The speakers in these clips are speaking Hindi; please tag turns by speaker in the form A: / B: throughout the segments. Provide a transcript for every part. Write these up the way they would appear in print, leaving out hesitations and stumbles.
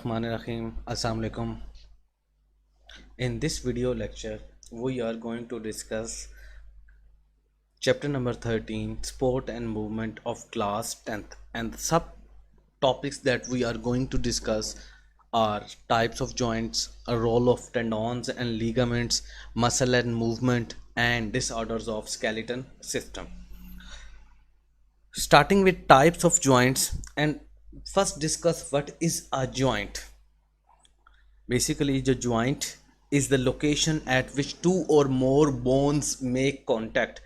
A: Rahim. Assalamu alaikum. In this video lecture, we are going to discuss chapter number 13, Sport and Movement of class 10th, and the subtopics that we are going to discuss are types of joints, a role of tendons and ligaments, muscle and movement, and disorders of skeleton system. Starting with types of joints, and first discuss what is a joint. Basically, the joint is the location at which two or more bones make contact.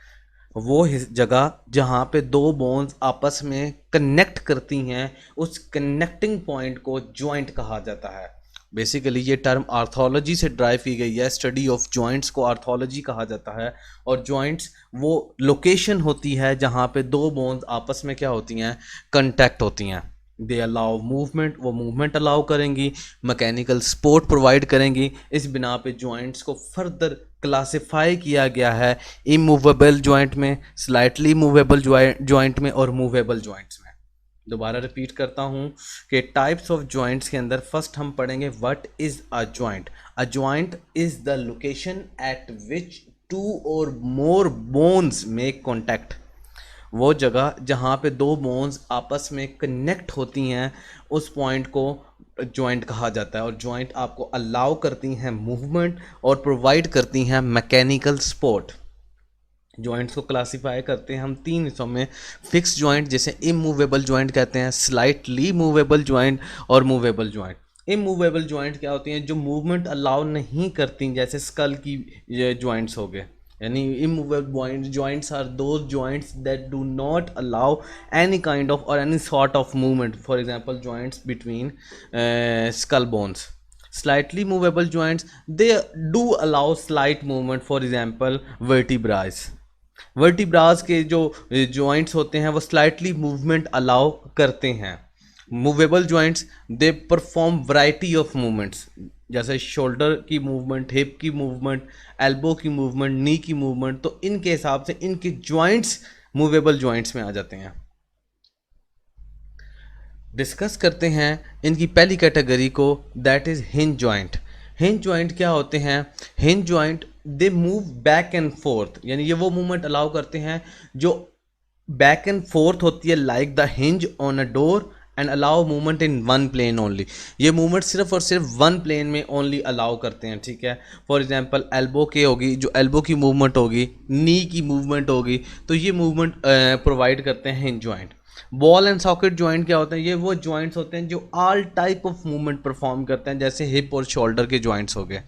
A: वो जगह जहाँ पे दो बोन्स आपस में कनेक्ट करती हैं, उस कनेक्टिंग पॉइंट को जॉइंट कहा जाता है. बेसिकली ये टर्म आर्थोलॉजी से ड्राइव की गई है. स्टडी ऑफ जॉइंट्स को आर्थोलॉजी कहा जाता है. और जॉइंट्स वो लोकेशन होती है जहाँ पे दो बोन्स आपस में क्या होती हैं, कंटैक्ट होती हैं. दे अलाउ मूवमेंट, वो मूवमेंट अलाउ करेंगी, मैकेनिकल सपोर्ट प्रोवाइड करेंगी. इस बिना पे जॉइंट्स को फर्दर क्लासिफाई किया गया है इमूवेबल जॉइंट में, स्लाइटली मूवेबल जॉइंट में और मूवेबल जॉइंट्स में. दोबारा रिपीट करता हूँ कि टाइप्स ऑफ जॉइंट्स के अंदर फर्स्ट हम पढ़ेंगे what is a joint. A joint is the location at which two or more bones make contact. वो जगह जहाँ पे दो बोन्स आपस में कनेक्ट होती हैं, उस पॉइंट को जॉइंट कहा जाता है. और जॉइंट आपको अलाउ करती हैं मूवमेंट और प्रोवाइड करती हैं मैकेनिकल सपोर्ट. जॉइंट्स को क्लासिफाई करते हैं हम तीन हिस्सों में. फिक्स जॉइंट जिसे इमूवेबल जॉइंट कहते हैं, स्लाइटली मूवेबल जॉइंट और मूवेबल जॉइंट. इमूवेबल जॉइंट क्या होती हैं, जो मूवमेंट अलाउ नहीं करती, जैसे स्कल की जॉइंट्स हो गए. यानी immovable joints are those joints that do not allow any kind of or any sort of movement. For example, joints between skull bones. Slightly movable joints, they do allow slight movement. For example, vertebrae के जो joints होते हैं वो slightly movement allow करते हैं. Movable joints they perform variety of movements, जैसे शोल्डर की मूवमेंट, हिप की मूवमेंट, एल्बो की मूवमेंट, नी की मूवमेंट. तो इनके हिसाब से इनके जॉइंट्स मूवेबल जॉइंट्स में आ जाते हैं. डिस्कस करते हैं इनकी पहली कैटेगरी को, that is hinge joint. Hinge joint क्या होते हैं? Hinge joint they move back and fourth, यानी ये वो मूवमेंट अलाउ करते हैं जो बैक एंड फोर्थ होती है, like the hinge on a door, and allow movement in one plane only. ये मूवमेंट सिर्फ और सिर्फ वन प्लेन में ओनली अलाउ करते हैं. ठीक है. फॉर एग्जांपल एल्बो के होगी, जो एल्बो की मूवमेंट होगी, नी की मूवमेंट होगी, तो ये मूवमेंट प्रोवाइड करते हैं hinge joint. Ball and socket joint क्या होते हैं? ये वो जॉइंट्स होते हैं जो all type of movement perform करते हैं, जैसे हिप और शोल्डर के जॉइंट्स हो गए.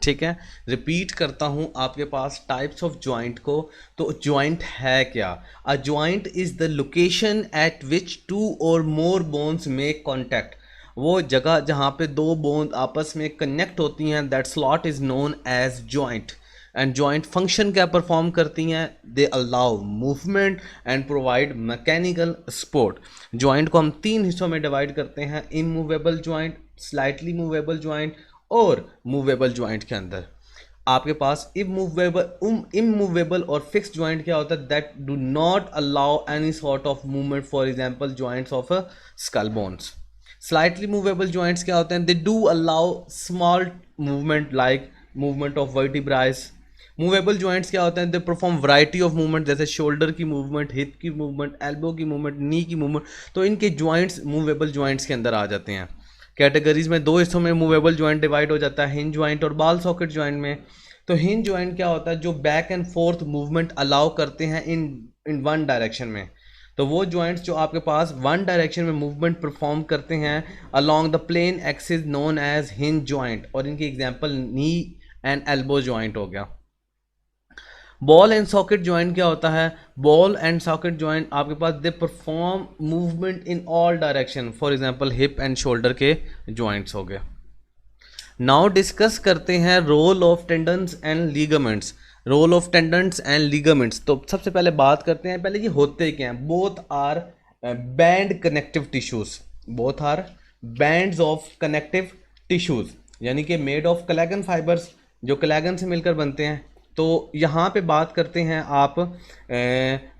A: ठीक है. रिपीट करता हूं आपके पास टाइप्स ऑफ जॉइंट को. तो जॉइंट है क्या? A joint is the location at which two or more bones make contact. वो जगह जहां पे दो बोन आपस में कनेक्ट होती हैं, that slot is known as joint. And joint function क्या परफॉर्म करती हैं? They allow movement and provide mechanical support. Joint को हम तीन हिस्सों में डिवाइड करते हैं, immovable joint, slightly movable joint और मूवेबल जॉइंट. के अंदर आपके पास इमूवेबल और फिक्स जॉइंट क्या होता है? That do not allow any sort of movement. For example joints of skull bones. Slightly movable joints क्या होते हैं? They do allow small movement like movement of vertebrae. Movable joints क्या होते हैं? They perform variety of movement, जैसे शोल्डर की मूवमेंट, हिप की मूवमेंट, एल्बो की मूवमेंट, नी की मूवमेंट. तो इनके जॉइंट्स मूवेबल जॉइंट्स के अंदर आ जाते हैं. कैटेगरीज में दो हिस्सों में मूवेबल जॉइंट डिवाइड हो जाता है, हिंज जॉइंट और बॉल सॉकेट जॉइंट में. तो हिंज जॉइंट क्या होता है? जो back and fourth movement allow करते हैं इन वन डायरेक्शन में. तो वो जॉइंट्स जो आपके पास वन डायरेक्शन में मूवमेंट परफॉर्म करते हैं along the plane axis known as hinge joint. और इनकी example knee and elbow joint हो गया. बॉल एंड सॉकेट जॉइंट क्या होता है? बॉल एंड सॉकेट जॉइंट आपके पास they perform movement in all direction. For example hip and shoulder के जॉइंट्स हो गए. नाउ डिस्कस करते हैं role of tendons and ligaments. Role of tendons and ligaments. तो सबसे पहले बात करते हैं, पहले ये होते क्या हैं. Both are band connective tissues. Both are bands of connective tissues, यानी कि मेड ऑफ कोलेजन फाइबर्स, जो कोलेजन से मिलकर बनते हैं. तो यहाँ पे बात करते हैं आप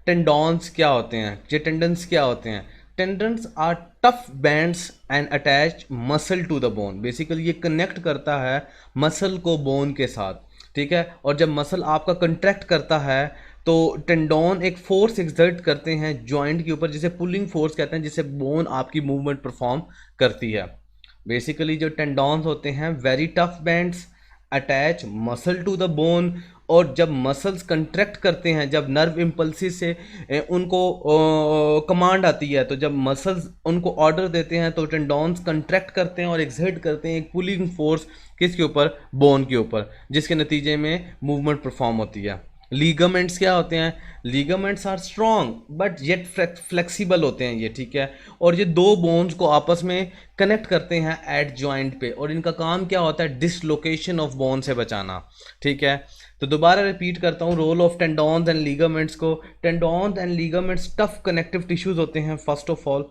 A: टेंडॉन्स क्या होते हैं, ये टेंडन्स क्या होते हैं. Tendons are tough bands and attach muscle to the bone. Basically ये कनेक्ट करता है मसल को बोन के साथ, ठीक है। और जब मसल आपका कंट्रैक्ट करता है तो टेंडोन एक फोर्स एक्सर्ट करते हैं जॉइंट के ऊपर, जिसे पुलिंग फोर्स कहते हैं, जिससे बोन आपकी मूवमेंट परफॉर्म करती है। बेसिकली जो टेंडोन्स होते हैं very tough bands attach muscle to the bone, और जब मसल्स कंट्रैक्ट करते हैं, जब नर्व इम्पल्सिस से उनको कमांड आती है, तो जब मसल्स उनको ऑर्डर देते हैं तो टेंडोन्स कंट्रैक्ट करते हैं और एक्सर्ट करते हैं एक पुलिंग फोर्स किसके ऊपर, बोन के ऊपर, जिसके नतीजे में मूवमेंट परफॉर्म होती है। लीगामेंट्स क्या होते हैं, ligaments are strong but yet flexible होते हैं ये, ठीक है। और ये दो बोन्स को आपस में कनेक्ट करते हैं एट जॉइंट पे, और इनका काम क्या होता है, डिसलोकेशन ऑफ बोन से बचाना, ठीक है। तो दोबारा रिपीट करता हूँ role of tendons and ligaments को। Tendons and ligaments tough connective tissues होते हैं फर्स्ट ऑफ ऑल,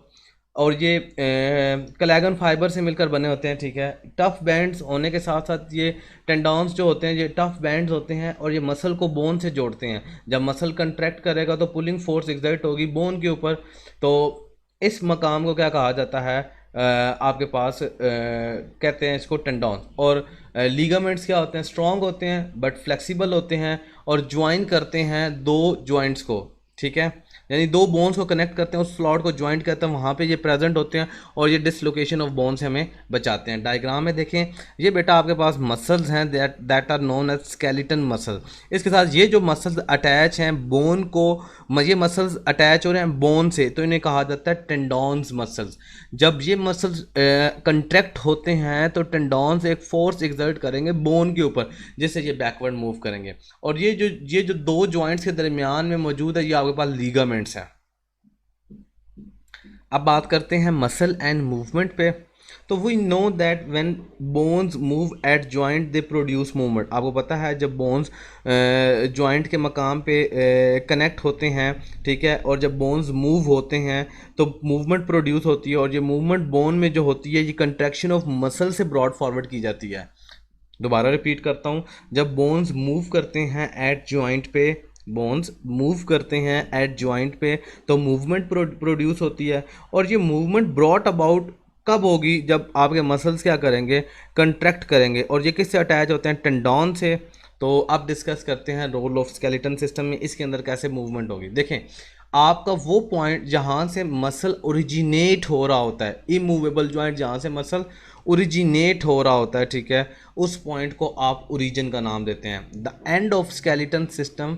A: और ये कोलेजन फाइबर से मिलकर बने होते हैं, ठीक है। टफ बैंड्स होने के साथ साथ ये टेंडोन्स जो होते हैं ये टफ बैंड्स होते हैं, और ये मसल को बोन से जोड़ते हैं। जब मसल कंट्रैक्ट करेगा तो पुलिंग फोर्स एक्सर्ट होगी बोन के ऊपर, तो इस मकाम को क्या कहा जाता है, आपके पास कहते हैं इसको टेंडोन्स। और लीगामेंट्स क्या होते हैं, स्ट्रॉन्ग होते हैं बट फ्लेक्सिबल होते हैं, और ज्वाइन करते हैं दो जॉइंट्स को, ठीक है। यानी दो बोन्स को कनेक्ट करते हैं, उस स्लॉट को ज्वाइंट करते हैं, वहाँ पे ये प्रेजेंट होते हैं, और ये डिसलोकेशन ऑफ बोन से हमें बचाते हैं। डायग्राम में देखें, ये बेटा आपके पास मसल्स हैं that are known as skeleton muscle. इसके साथ ये जो मसल्स अटैच हैं बोन को, ये मसल्स अटैच हो रहे हैं बोन से, तो इन्हें कहा जाता है टेंडोन्स मसल्स। जब ये मसल्स कंट्रैक्ट होते हैं तो टेंडोन्स एक फोर्स एक्सर्ट करेंगे बोन के ऊपर, जिससे ये बैकवर्ड मूव करेंगे, और ये जो दो जॉइंट्स के दरमियान में मौजूद है ये आपके पास लीगामेंट्स हैं। अब बात करते हैं मसल एंड मूवमेंट पे। तो we know that when bones move at joint they produce movement. आपको पता है जब बोन्स जॉइंट के मकाम पे कनेक्ट होते हैं, ठीक है, और जब बोन्स मूव होते हैं तो मूवमेंट प्रोड्यूस होती है, और ये मूवमेंट बोन में जो होती है ये कंट्रैक्शन ऑफ मसल से ब्रॉड फॉरवर्ड की जाती है। दोबारा रिपीट करता हूँ, जब बोन्स मूव करते हैं एट जॉइंट पे, बोन्स मूव करते हैं एट जॉइंट पे, तो मूवमेंट प्रोड्यूस होती है, और ये मूवमेंट ब्रॉट अबाउट कब होगी, जब आपके मसल्स क्या करेंगे, कंट्रैक्ट करेंगे, और ये किससे अटैच होते हैं, टेंडोन से। तो अब डिस्कस करते हैं रोल ऑफ स्केलेटन सिस्टम में, इसके अंदर कैसे मूवमेंट होगी। देखें, आपका वो पॉइंट जहाँ से मसल ओरिजिनेट हो रहा होता है, इमूवेबल जॉइंट जहाँ से मसल ओरिजिनेट हो रहा होता है, ठीक है, उस पॉइंट को आप ओरिजिन का नाम देते हैं। The end of skeleton system,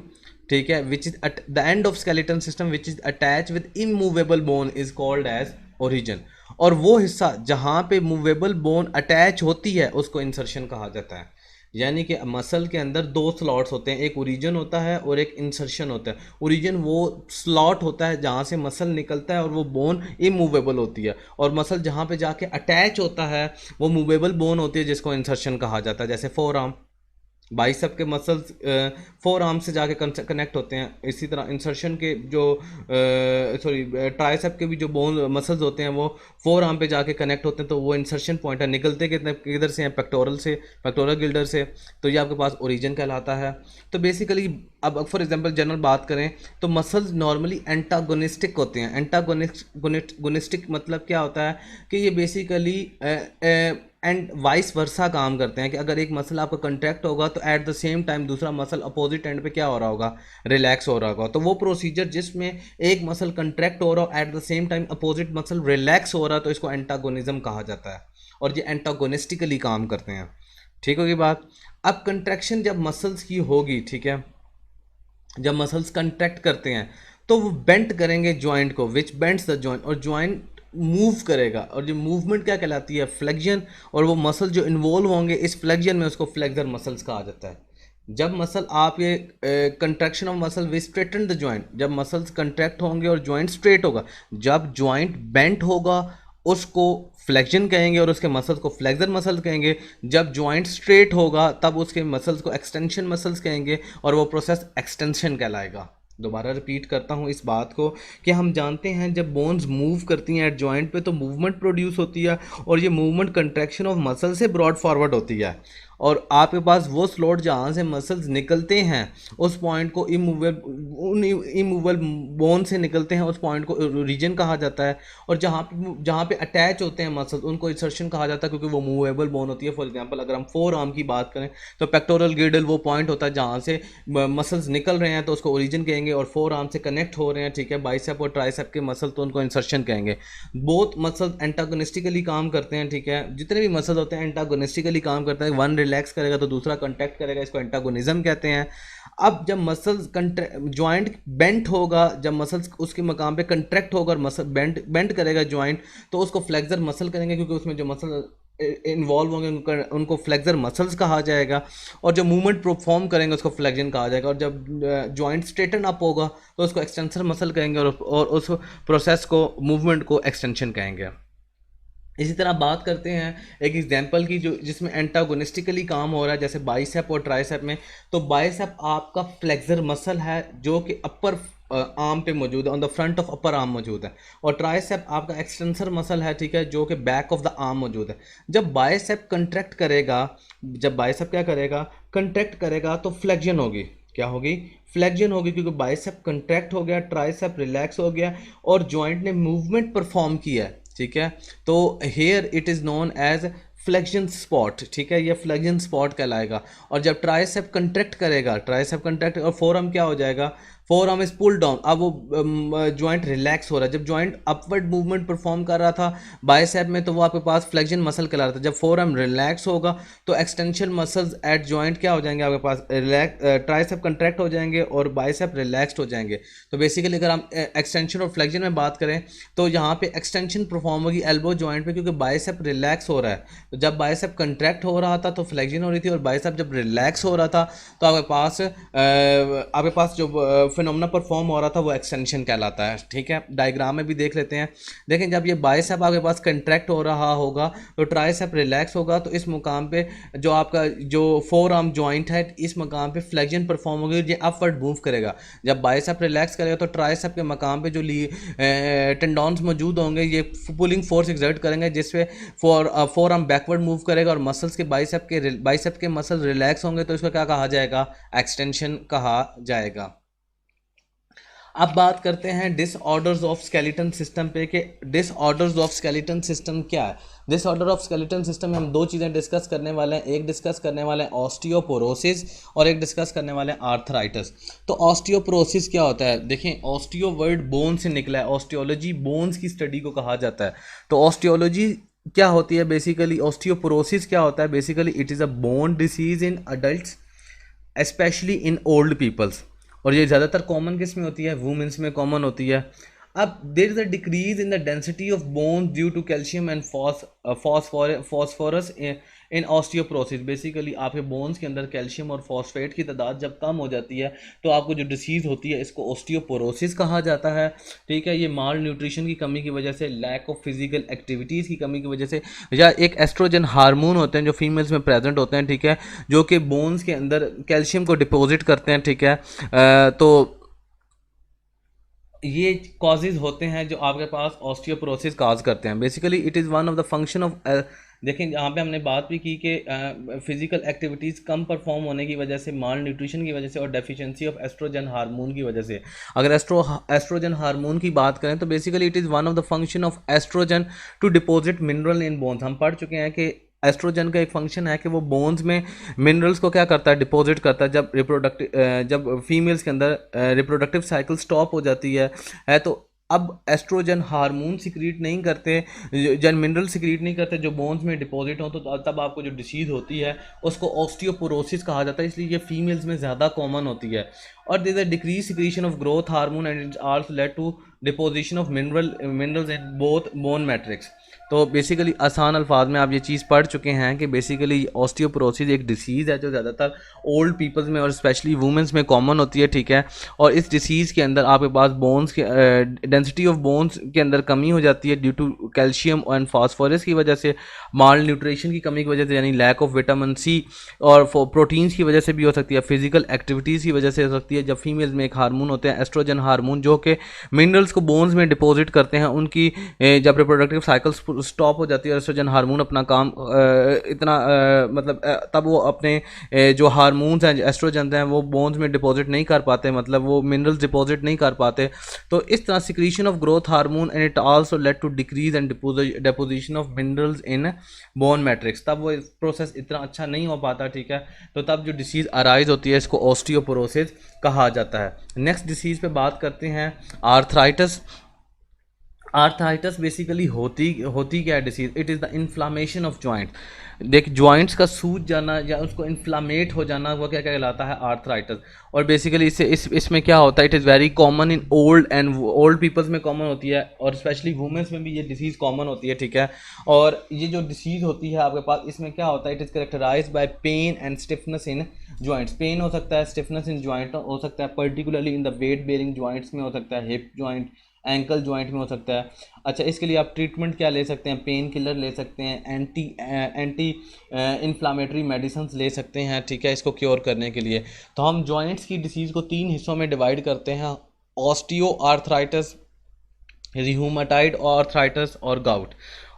A: ठीक है, which is the end of skeleton system which is attach with immovable bone is called as origin. और वो हिस्सा जहाँ पे मूवेबल बोन अटैच होती है उसको इंसर्शन कहा जाता है। यानी कि मसल के अंदर दो स्लॉट्स होते हैं, एक ओरिजिन होता है और एक इंसर्शन होता है। ओरिजिन वो स्लॉट होता है जहाँ से मसल निकलता है और वो बोन इमूवेबल होती है, और मसल जहाँ पे जाके अटैच होता है वो मूवेबल बोन होती है, जिसको इंसर्शन कहा जाता है। जैसे फोर आर्म, बाइसेप के मसल्स फोर आर्म से जाके कनेक्ट होते हैं, इसी तरह इंसर्शन के जो ट्राइसेप के भी जो बोन मसल्स होते हैं वो फोर आर्म पे जाके कनेक्ट होते हैं, तो वो इंसर्शन पॉइंट है। निकलते किधर से हैं, पेक्टोरल से, पेक्टोरल गिल्डर से, तो ये आपके पास ओरिजिन कहलाता है। तो बेसिकली अब फॉर एग्जांपल जनरल बात करें तो मसल्स नॉर्मली एंटागोनिस्टिक होते हैं। एंटागोनिस्टिक मतलब क्या होता है कि ये बेसिकली एंड वाइस वर्सा काम करते हैं, कि अगर एक मसल आपका कंट्रैक्ट होगा तो एट द सेम टाइम दूसरा मसल अपोजिट एंड पे क्या हो रहा होगा, रिलैक्स हो रहा होगा। तो वो प्रोसीजर जिसमें एक मसल कंट्रैक्ट हो रहा हो at the same time opposite muscle relax हो रहा है, तो इसको एंटागोनिज्म कहा जाता है, और ये एंटागोनिस्टिकली काम करते हैं। ठीक होगी बात। अब कंट्रैक्शन जब मसल्स की होगी, ठीक है, जब मसल्स कंट्रैक्ट करते हैं तो वो बेंट करेंगे जॉइंट को, विच बेंड्स द जॉइंट, और जॉइंट मूव करेगा, और जो मूवमेंट क्या कहलाती है, फ्लेक्शन। और वो मसल जो इन्वॉल्व होंगे इस फ्लेक्शन में उसको फ्लेक्सर मसल्स कहा जाता है। जब मसल आप ये contraction of muscle we straighten the joint, जब मसल्स कंट्रैक्ट होंगे और जॉइंट स्ट्रेट होगा। जब जॉइंट बेंट होगा उसको फ्लेक्शन कहेंगे और उसके मसल्स को फ्लेक्सर मसल कहेंगे। जब जॉइंट स्ट्रेट होगा तब उसके मसल्स को एक्सटेंशन मसल्स कहेंगे, और वो प्रोसेस एक्सटेंशन कहलाएगा। दोबारा रिपीट करता हूँ इस बात को कि हम जानते हैं जब बोन्स मूव करती हैं एट जॉइंट पे तो मूवमेंट प्रोड्यूस होती है, और ये मूवमेंट कंट्रैक्शन ऑफ मसल से ब्रॉड फॉरवर्ड होती है। और आपके पास वो स्लॉट जहाँ से मसल्स निकलते हैं उस पॉइंट को इमूवेबल बोन से निकलते हैं, उस पॉइंट को रीजन कहा जाता है। और जहाँ पे अटैच होते हैं मसल्स उनको इंसर्शन कहा जाता है, क्योंकि वो मूवेबल बोन होती है। फॉर एग्जांपल अगर हम फोर आर्म की बात करें तो पेक्टोरल गिर्डल वो पॉइंट होता है जहाँ से मसल्स निकल रहे हैं तो उसको ओरिजिन कहेंगे, और फोर आर्म से कनेक्ट हो रहे हैं, ठीक है, बाइसेप और ट्राइसेप के मसल तो उनको इंसर्शन कहेंगे। बोथ मसल्स एंटागोनिस्टिकली काम करते हैं, ठीक है, जितने भी मसल होते हैं एंटागोनिस्टिकली काम करते हैं। वन रिलैक्स करेगा तो दूसरा कॉन्टैक्ट करेगा, इसको एंटागोनिज्म कहते हैं। अब जब मसल्स जॉइंट बेंट होगा, जब मसल्स उसके मकाम पे कंट्रैक्ट होगा और मसल बेंट करेगा जॉइंट, तो उसको फ्लेक्सर मसल करेंगे, क्योंकि उसमें जो मसल इन्वॉल्व होंगे उनको फ्लेक्सर मसल्स कहा जाएगा। और जो मूवमेंट परफॉर्म करेंगे उसको फ्लेक्शन कहा जाएगा। और जब जॉइंट स्ट्रेटन अप होगा तो उसको एक्सटेंसर मसल कहेंगे, और उस प्रोसेस को, मूवमेंट को एक्सटेंशन कहेंगे। इसी तरह बात करते हैं एक एग्जांपल की जो जिसमें एंटागोनिस्टिकली काम हो रहा है, जैसे बाइसेप और ट्राइसेप में। तो बाइसेप आपका फ्लेक्सर मसल है जो कि अपर आर्म पे मौजूद है, on the front of upper arm मौजूद है। और ट्राइसेप आपका एक्सटेंसर मसल है, ठीक है, जो कि बैक ऑफ द आर्म मौजूद है। जब बाइसेप कंट्रैक्ट करेगा, जब बाइसेप क्या करेगा, कंट्रैक्ट करेगा, तो फ्लेक्शन होगी। क्या होगी? फ्लेक्शन होगी, क्योंकि बाइसेप कंट्रैक्ट हो गया, ट्राइसेप रिलैक्स हो गया और जॉइंट ने मूवमेंट परफॉर्म किया है, ठीक है। तो here it is known as flexion spot, ठीक है, ये फ्लेक्शन स्पॉट कहलाएगा। और जब ट्राइसेप कंट्रैक्ट करेगा, ट्राइसेप कंट्रैक्ट और फोरआर्म क्या हो जाएगा, फोरआर्म इज पुल डाउन। अब वो जॉइंट रिलैक्स हो रहा है। जब जॉइंट अपवर्ड मूवमेंट परफॉर्म कर रहा था बाइसेप में, तो वो आपके पास फ्लेक्शन मसल कहला रहा था। जब फोरआर्म रिलैक्स होगा तो एक्सटेंशन मसल्स एट जॉइंट क्या हो जाएंगे आपके पास, ट्राइसेप कंट्रैक्ट हो जाएंगे और बाइसेप रिलैक्स्ड हो जाएंगे। तो बेसिकली अगर हम एक्सटेंशन और फ्लेक्शन में बात करें तो यहाँ पे एक्सटेंशन परफॉर्म होगी एल्बो जॉइंट पे, क्योंकि बाइसेप रिलैक्स हो रहा है। तो जब बाइसेप कंट्रैक्ट हो रहा था तो फ्लेक्शन हो रही थी, और बाइसेप जब रिलैक्स हो रहा था तो आपके पास जो फिनोमेना परफॉर्म हो रहा था वो एक्सटेंशन कहलाता है, ठीक है। डायग्राम में भी देख लेते हैं। देखें, जब ये बाइसेप आपके पास कंट्रैक्ट हो रहा होगा तो ट्राइसेप रिलैक्स होगा, तो इस मुकाम पे जो आपका जो फोर आर्म जॉइंट है इस मुकाम पे फ्लेक्शन परफॉर्म होगी, ये अपवर्ड मूव करेगा। जब बाइसेप रिलैक्स करेगा तो ट्राइसेप के मकाम पे जो टेंडॉन्स मौजूद होंगे ये पुलिंग फोर्स एक्सर्ट करेंगे, जिसपे फोर आर्म बैकवर्ड मूव करेगा और मसल्स के बाइसेप के मसल रिलैक्स होंगे, तो इसको क्या कहा जाएगा, एक्सटेंशन कहा जाएगा। अब बात करते हैं डिसऑर्डर्स ऑफ स्केलेटन सिस्टम पे कि डिसऑर्डर्स ऑफ स्केलेटन सिस्टम क्या है। डिसऑर्डर ऑफ स्केलेटन सिस्टम में हम दो चीज़ें डिस्कस करने वाले हैं। एक डिस्कस करने वाले हैं ऑस्टियोपोरोसिस और एक डिस्कस करने वाले हैं आर्थराइटिस। तो ऑस्टियोपोरोसिस क्या होता है? देखें, ऑस्टियो वर्ड बोन से निकला है, ऑस्टियोलॉजी बोन्स की स्टडी को कहा जाता है। तो ऑस्टियोलॉजी क्या होती है बेसिकली, ऑस्टियोपोरोसिस क्या होता है basically, it is a bone disease in adults specially in old peoples. और ये ज़्यादातर कॉमन किस में होती है, वुमेन्स में कॉमन होती है। अब there is a decrease in the density of bone due to calcium and phosphorus in osteoporosis. Basically आपके बोन्स के अंदर कैल्शियम और फॉस्फेट की तादाद जब कम हो जाती है तो आपको जो डिसीज़ होती है इसको ऑस्टियोपोरोसिस कहा जाता है, ठीक है। ये माल न्यूट्रिशन की कमी की वजह से, लैक ऑफ फिजिकल एक्टिविटीज़ की कमी की वजह से, या एक एस्ट्रोजन हार्मोन होते हैं जो फीमेल्स में प्रेजेंट होते हैं, ठीक है, जो कि बोन्स के अंदर कैल्शियम को डिपॉजिट करते हैं, ठीक है। तो ये कॉजेज होते हैं जो आपके पास ऑस्टियोपोरोसिस काज करते हैं। Basically it is one of the function of, देखें यहाँ पे हमने बात भी की कि फिजिकल एक्टिविटीज़ कम परफॉर्म होने की वजह से, माल न्यूट्रिशन की वजह से और डेफिशिएंसी ऑफ एस्ट्रोजन हार्मोन की वजह से। अगर एस्ट्रोजन हार्मोन की बात करें तो basically it is one of the function of oestrogen to deposit mineral in bones. हम पढ़ चुके हैं कि एस्ट्रोजन का एक फंक्शन है कि वो बोन्स में मिनरल्स को क्या करता है, डिपॉजिट करता है। जब फीमेल्स के अंदर रिप्रोडक्टिव साइकिल स्टॉप हो जाती है तो अब एस्ट्रोजन हार्मोन सिक्रीट नहीं करते, जन मिनरल सिक्रीट नहीं करते जो बोन्स में डिपॉजिट हो, तो तब आपको जो डिसीज़ होती है उसको ऑस्टियोपोरोसिस कहा जाता है। इसलिए ये फीमेल्स में ज़्यादा कॉमन होती है। और there is a decrease secretion of growth hormone and it also lead to deposition of minerals in both bone matrix. तो बेसिकली आसान अल्फाज में आप ये चीज़ पढ़ चुके हैं कि बेसिकली ऑस्टियोपोरोसिस एक डिसीज़ है जो ज़्यादातर ओल्ड पीपल्स में और स्पेशली वुमेंस में कॉमन होती है, ठीक है। और इस डिसीज़ के अंदर आपके पास बोन्स के डेंसिटी ऑफ बोन्स के अंदर कमी हो जाती है due to calcium and phosphorus की वजह से, माल न्यूट्रिशन की कमी की वजह से यानी लैक ऑफ विटामिन सी, और प्रोटीन्स की वजह से भी हो सकती है, फिजिकल एक्टिविटीज़ की वजह से हो सकती है। जब फीमेल्स में एक हार्मोन होते हैं एस्ट्रोजन हार्मोन जो कि मिनरल्स को बोन्स में डिपॉजिट करते हैं, उनकी जब रिप्रोडक्टिव साइकिल स्टॉप हो जाती है एस्ट्रोजन हार्मोन अपना काम इतना मतलब तब वो अपने जो हार्मोन्स हैं एस्ट्रोजन हैं वो बोन्स में डिपॉजिट नहीं कर पाते, मतलब वो मिनरल्स डिपॉजिट नहीं कर पाते। तो इस तरह secretion of growth hormone and it also lead to decrease and deposition of minerals in bone matrix, तब वो प्रोसेस इतना अच्छा नहीं हो पाता, ठीक है। तो तब जो डिसीज़ अराइज होती है इसको ऑस्टियोपोरोसिस कहा जाता है। नेक्स्ट डिसीज़ पे बात करते हैं, आर्थराइटिस। आर्थराइटिस बेसिकली होती क्या है disease, it is the inflammation of joint. देख जॉइंट्स का सूज जाना या उसको इन्फ्लामेट हो जाना वो क्या कहलाता है, आर्थराइटिस। और बेसिकली इसमें क्या होता है, it is very common in old peoples में कॉमन होती है, और स्पेशली वुमेन्स में भी ये डिसीज़ कॉमन होती है, ठीक है। और ये जो डिसीज़ होती है आपके पास, इसमें क्या होता है, it is characterise by pain and stiffness in joints. Pain हो सकता है, स्टिफनेस इन जॉइंट हो सकता है, particularly in the weight bearing joints में हो सकता है, हिप जॉइंट, एंकल जॉइंट में हो सकता है। अच्छा, इसके लिए आप ट्रीटमेंट क्या ले सकते हैं, पेन किलर ले सकते हैं, एंटी इन्फ्लामेटरी मेडिसिन ले सकते हैं, ठीक है, इसको क्योर करने के लिए। तो हम जॉइंट्स की डिसीज़ को 3 हिस्सों में डिवाइड करते हैं, ऑस्टियो आर्थराइटिस, रिह्यूमेटॉइड आर्थराइटिस और गाउट।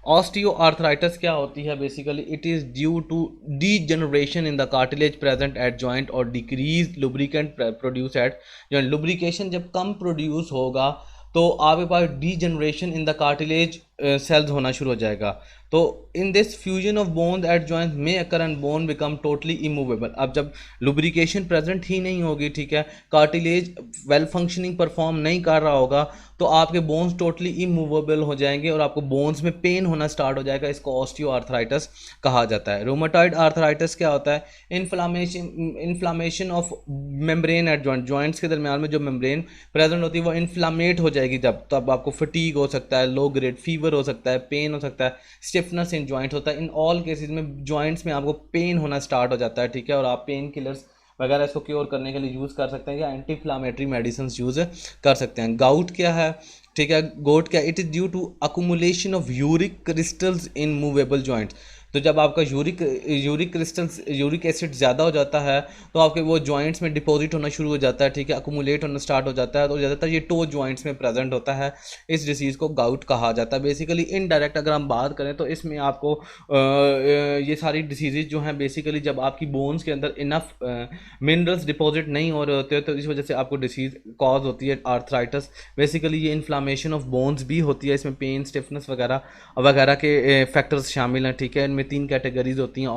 A: ऑस्टियो आर्थराइटिस क्या होती है, basically it is due to degeneration in the cartilage present at joint और decrease lubricant produce at joint. Lubrication जब कम प्रोड्यूस होगा तो आपके पास degeneration in the cartilage cells होना शुरू हो जाएगा। तो in this fusion of bones at joint may occur and bone become totally immovable. अब जब लुब्रिकेशन प्रेजेंट ही नहीं होगी, ठीक है, कार्टिलेज वेल फंक्शनिंग परफॉर्म नहीं कर रहा होगा, तो आपके बोन्स टोटली इमूवेबल हो जाएंगे और आपको बोन्स में पेन होना स्टार्ट हो जाएगा। इसको ऑस्टियो आर्थराइटिस कहा जाता है। रूमेटॉइड आर्थराइटिस क्या होता है, inflammation of membrane at joint. Joints के दरमियान में जो मेम्ब्रेन प्रेजेंट होती है वो इन्फ्लामेट हो जाएगी, जब तब आपको फटीग हो सकता है, लो ग्रेड फीवर हो सकता है, पेन हो सकता है, स्टिफनेस इन जॉइंट होता है। इन ऑल केसेस में जॉइंट्स में आपको पेन होना स्टार्ट हो जाता है, ठीक है, और आप पेन किलर्स वगैरह इसको क्योर करने के लिए यूज़ कर सकते हैं या एंटी इन्फ्लामेटरी मेडिसिन यूज़ कर सकते हैं। गाउट क्या है, ठीक है, गोट क्या, it is due to accumulation of uric crystals in movable joints. तो जब आपका यूरिक एसिड ज़्यादा हो जाता है तो आपके वो जॉइंट्स में डिपॉजिट होना शुरू हो जाता है, ठीक है, अकुमुलेट होना स्टार्ट हो जाता है। तो ज़्यादातर ये टो जॉइंट्स में प्रेजेंट होता है। इस डिसीज़ को गाउट कहा जाता है। बेसिकली इनडायरेक्ट अगर हम बात करें तो इसमें आपको ये सारी डिसीज़ जो हैं बेसिकली जब आपकी बोन्स के अंदर इनफ मिनरल्स डिपॉजिट नहीं हो रहे होते तो इस वजह से आपको डिसीज़ कॉज होती है आर्थराइटिस। बेसिकली ये इन्फ्लामेशन ऑफ बोन्स भी होती है, इसमें पेन स्टिफनेस वगैरह वगैरह के फैक्टर्स शामिल हैं, ठीक है। इनमें 3 कैटेगरीज होती हैं,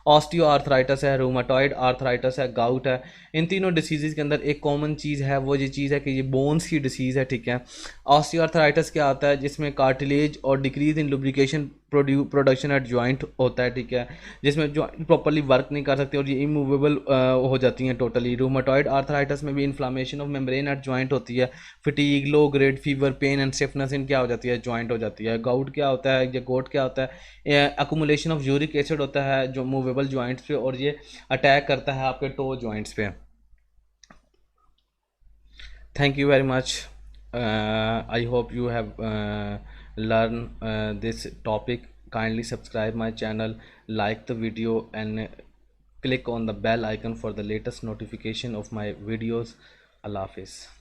A: ऑस्टियो आर्थराइटिस है, रूमेटॉइड आर्थराइटिस है, गाउट है। इन तीनों डिसीज़ के अंदर एक कॉमन चीज़ है, वो ये चीज़ है कि ये बोन्स की डिसीज़ है, ठीक है। ऑस्टियो आर्थराइटिस क्या होता है, जिसमें कार्टिलेज और decrease in lubrication production at joint होता है, ठीक है, जिसमें जॉइंट प्रॉपर्ली वर्क नहीं कर सकते और ये इमूवेबल हो जाती हैं टोटली। रूमेटॉइड आर्थराइटिस में भी inflammation of membrane at joint होती है, fatigue, low grade fever, pain and stiffness in क्या हो जाती है, जॉइंट हो जाती है। गाउट क्या होता है, ये गोट क्या होता है, अकुमुलेशन ऑफ यूरिक एसिड होता है जो मूवेबल जॉइंट्स पे और ये अटैक करता है आपके टो जॉइंट्स पे। Thank you very much. I hope you have learned this topic. Kindly subscribe my channel, like the video and click on the bell icon for the latest notification of my videos. Allah Hafiz.